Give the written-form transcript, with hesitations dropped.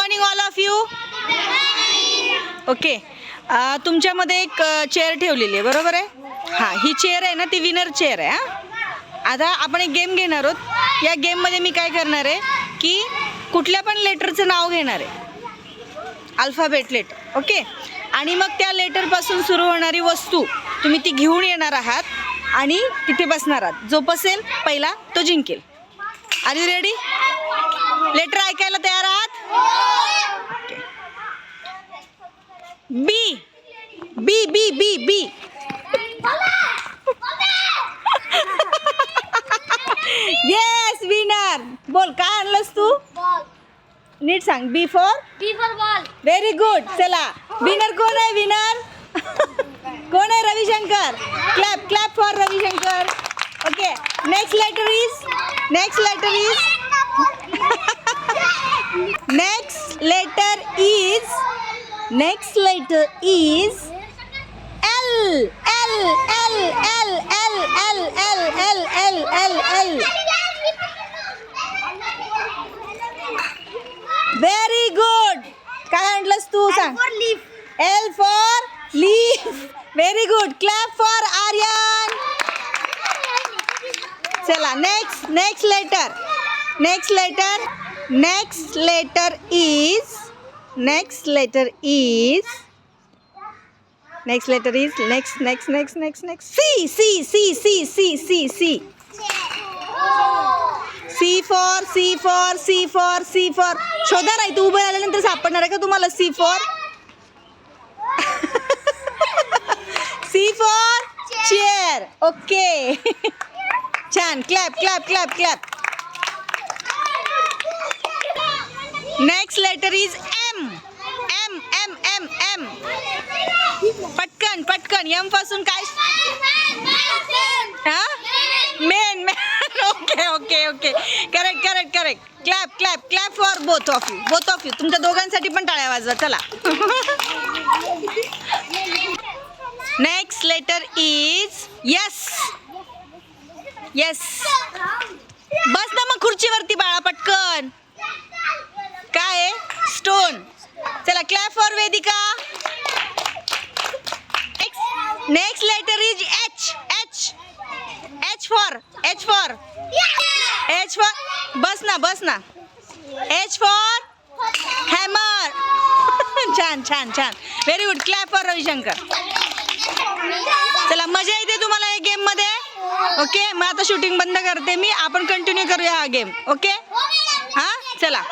Morning all of you. Okay, तुमच्यामध्ये एक chair ठेवलेली आहे, बरोबर आहे? हां, ही चेअर आहे ना, ती विनर चेअर आहे. हां, आता आपण एक गेम घेणार आहोत. या गेममध्ये मी काय करणार आहे की कुठल्या पण लेटरचं नाव घेणार आहे, अल्फाबेट लेटर. ओके, आणि मग त्या लेटरपासून सुरू होणारी वस्तू तुम्ही ती घेऊन येणार आहात आणि तिथे बसणार आहात. जो बसेल पहिला तो जिंकेल. R you ready? लेटर ऐकायला तयार आहात? Okay. B B B B B. Yes, winner. बोल, काय आणलंस तू? नीट सांग. B for ball. Very good. चला, विनर कोण आहे? विनर कोण आहे? Ravishankar. Clap clap for Ravishankar. Okay, next letter is next letter is L L L L L L L L L L L. Very good. काय आणलंस तू? सांग. L for leaf. Very good. Clap for Aryan. चला, next letter C C C C C C C. C for शोधा. नाही, तू उभे आल्यानंतर सापडणार आहे का तुम्हाला? C for C for chair. Okay. छान. Clap clap clap clap. Next letter is M. पटकन पटकन. M पासून काय? Men. Okay okay okay, correct. Clap for both of you. तुमच्या दोघांसाठी पण टाळ्या वाजवा. चला. Next letter is S. बस ना मग खुर्चीवरती बाळा, पटकन. काय आहे? स्टोन. चला, clap for Vedika. Next letter is H for बस ना. H for hammer. छान. Very good. Clap for Ravishankar. चला, मजा येते तुम्हाला या गेम मध्ये? ओके, मग आता शूटिंग बंद करते मी. आपण कंटिन्यू करूया हा गेम. ओके, हां, चला.